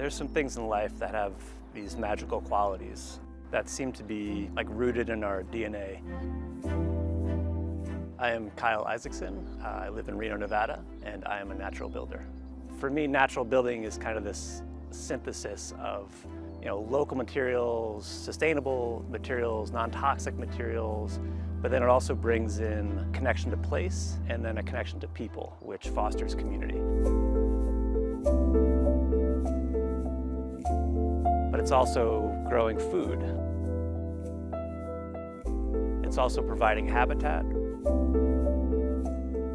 There's some things in life that have these magical qualities that seem to be like rooted in our DNA. I am Kyle Isackson. I live in Reno, Nevada, and I am a natural builder. For me, natural building is kind of this synthesis of local materials, sustainable materials, non-toxic materials, but then it also brings in connection to place and then a connection to people, which fosters community. But it's also growing food. It's also providing habitat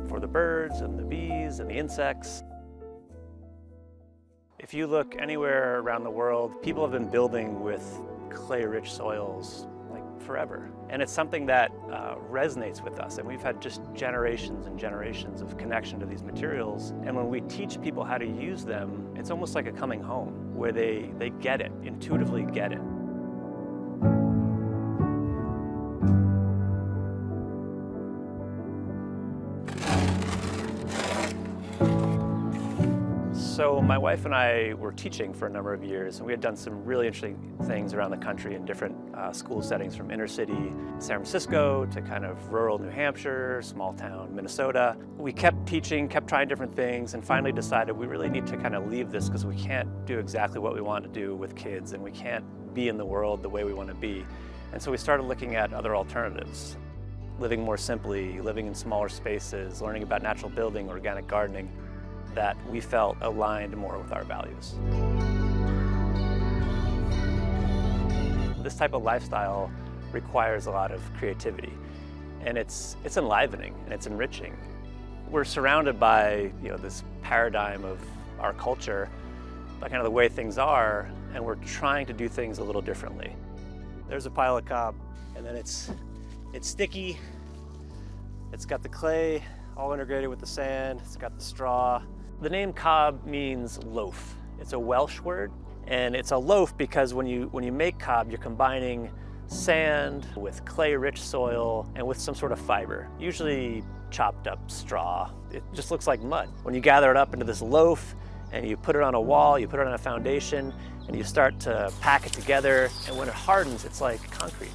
for the birds and the bees and the insects. If you look anywhere around the world, people have been building with clay-rich soils like forever. And it's something that resonates with us. And we've had just generations and generations of connection to these materials. And when we teach people how to use them, it's almost like a coming home where they get it, intuitively get it. So my wife and I were teaching for a number of years, and we had done some really interesting things around the country in different school settings, from inner city San Francisco to kind of rural New Hampshire, small town Minnesota. We kept teaching, kept trying different things, and finally decided we really need to kind of leave this because we can't do exactly what we want to do with kids, and we can't be in the world the way we want to be. And so we started looking at other alternatives. Living more simply, living in smaller spaces, learning about natural building, organic gardening, that we felt aligned more with our values. This type of lifestyle requires a lot of creativity, and it's enlivening and it's enriching. We're surrounded by this paradigm of our culture, by kind of the way things are, and we're trying to do things a little differently. There's a pile of cob, and then it's sticky. It's got the clay all integrated with the sand. It's got the straw. The name cob means loaf. It's a Welsh word, and it's a loaf because when you make cob, you're combining sand with clay-rich soil and with some sort of fiber, usually chopped up straw. It just looks like mud. When you gather it up into this loaf and you put it on a wall, you put it on a foundation, and you start to pack it together, and when it hardens, it's like concrete.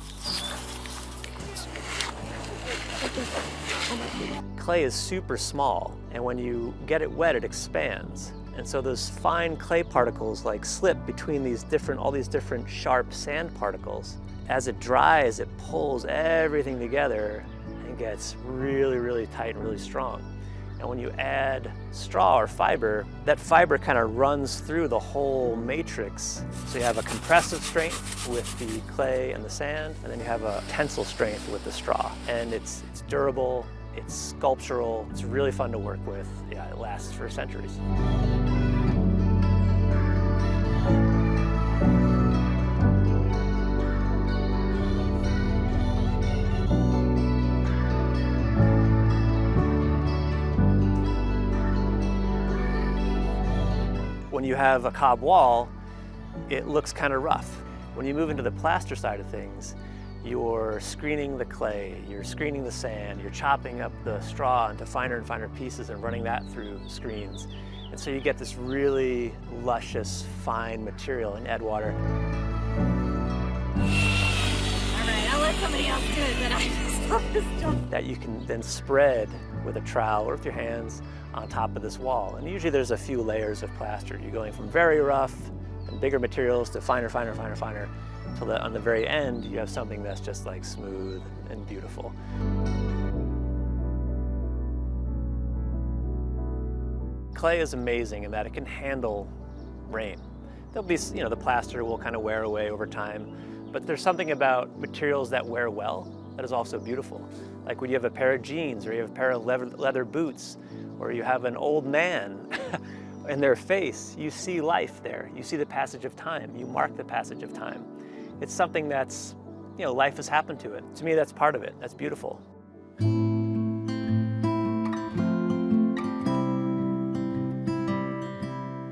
Clay is super small, and when you get it wet, it expands. And so those fine clay particles like slip between all these different sharp sand particles. As it dries, it pulls everything together and gets really, really tight and really strong. And when you add straw or fiber, that fiber kind of runs through the whole matrix. So you have a compressive strength with the clay and the sand, and then you have a tensile strength with the straw. And it's durable, it's sculptural, it's really fun to work with. Yeah, it lasts for centuries. When you have a cob wall, it looks kind of rough. When you move into the plaster side of things, you're screening the clay, you're screening the sand, you're chopping up the straw into finer and finer pieces and running that through screens. And so you get this really luscious, fine material and add water. All right, I'll let somebody else do it, but I just love this job. That you can then spread with a trowel or with your hands on top of this wall. And usually there's a few layers of plaster. You're going from very rough and bigger materials to finer, finer, finer, finer, until on the very end you have something that's just like smooth and beautiful. Clay is amazing in that it can handle rain. There'll be, the plaster will kind of wear away over time, but there's something about materials that wear well that is also beautiful. Like when you have a pair of jeans, or you have a pair of leather boots, or you have an old man in their face, you see life there. You see the passage of time. You mark the passage of time. It's something that's, life has happened to it. To me, that's part of it. That's beautiful.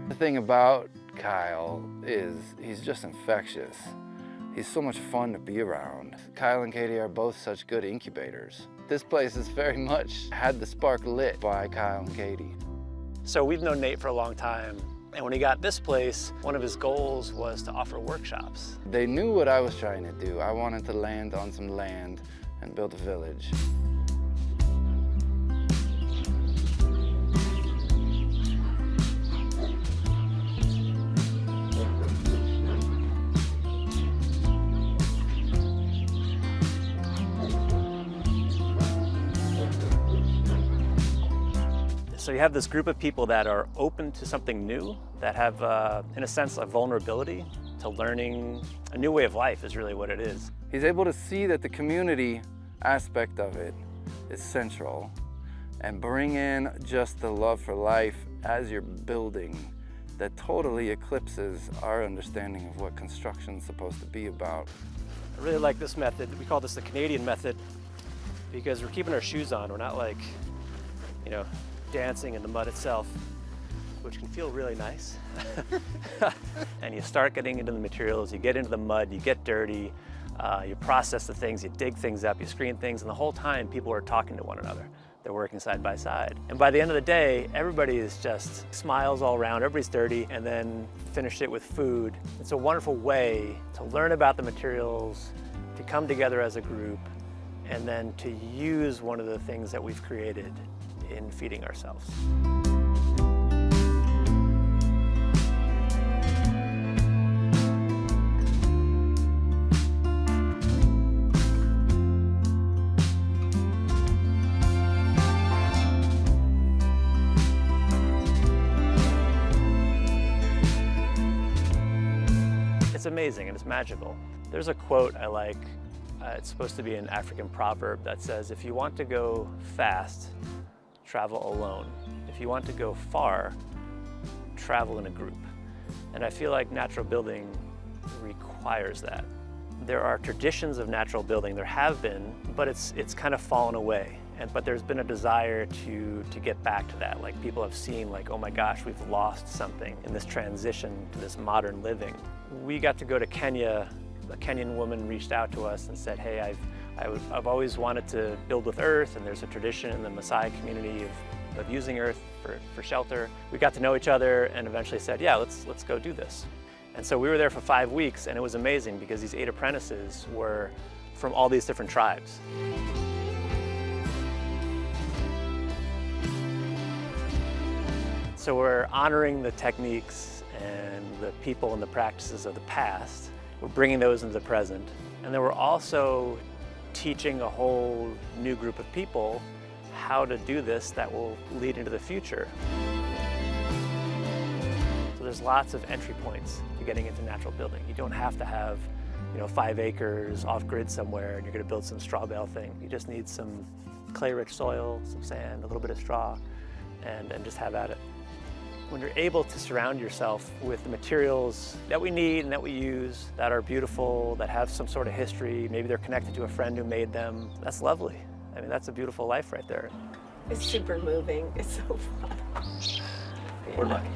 The thing about Kyle is he's just infectious. He's so much fun to be around. Kyle and Katie are both such good incubators. This place has very much had the spark lit by Kyle and Katie. So we've known Nate for a long time. And when he got this place, one of his goals was to offer workshops. They knew what I was trying to do. I wanted to land on some land and build a village. So you have this group of people that are open to something new, that have, in a sense, a vulnerability to learning a new way of life is really what it is. He's able to see that the community aspect of it is central and bring in just the love for life as you're building that totally eclipses our understanding of what construction's supposed to be about. I really like this method. We call this the Canadian method because we're keeping our shoes on. We're not like, you know, dancing in the mud itself, which can feel really nice. And you start getting into the materials, you get into the mud, you get dirty, you process the things, you dig things up, you screen things, and the whole time people are talking to one another. They're working side by side. And by the end of the day, everybody is just smiles all around, everybody's dirty, and then finish it with food. It's a wonderful way to learn about the materials, to come together as a group, and then to use one of the things that we've created in feeding ourselves. It's amazing and it's magical. There's a quote I like. It's supposed to be an African proverb that says, if you want to go fast, travel alone. If you want to go far, travel in a group. And I feel like natural building requires that. There are traditions of natural building, there have been, but it's kind of fallen away. But there's been a desire to get back to that. Like people have seen like, oh my gosh, we've lost something in this transition to this modern living. We got to go to Kenya. A Kenyan woman reached out to us and said, hey, I've always wanted to build with earth, and there's a tradition in the Maasai community of using earth for shelter. We got to know each other and eventually said, yeah, let's go do this. And so we were there for 5 weeks, and it was amazing because these 8 apprentices were from all these different tribes. So we're honoring the techniques and the people and the practices of the past. We're bringing those into the present. And then we're also teaching a whole new group of people how to do this that will lead into the future. So there's lots of entry points to getting into natural building. You don't have to have 5 acres off-grid somewhere and you're going to build some straw bale thing. You just need some clay-rich soil, some sand, a little bit of straw, and just have at it. When you're able to surround yourself with the materials that we need and that we use, that are beautiful, that have some sort of history, maybe they're connected to a friend who made them, that's lovely. I mean, that's a beautiful life right there. It's super moving. It's so fun. We're lucky.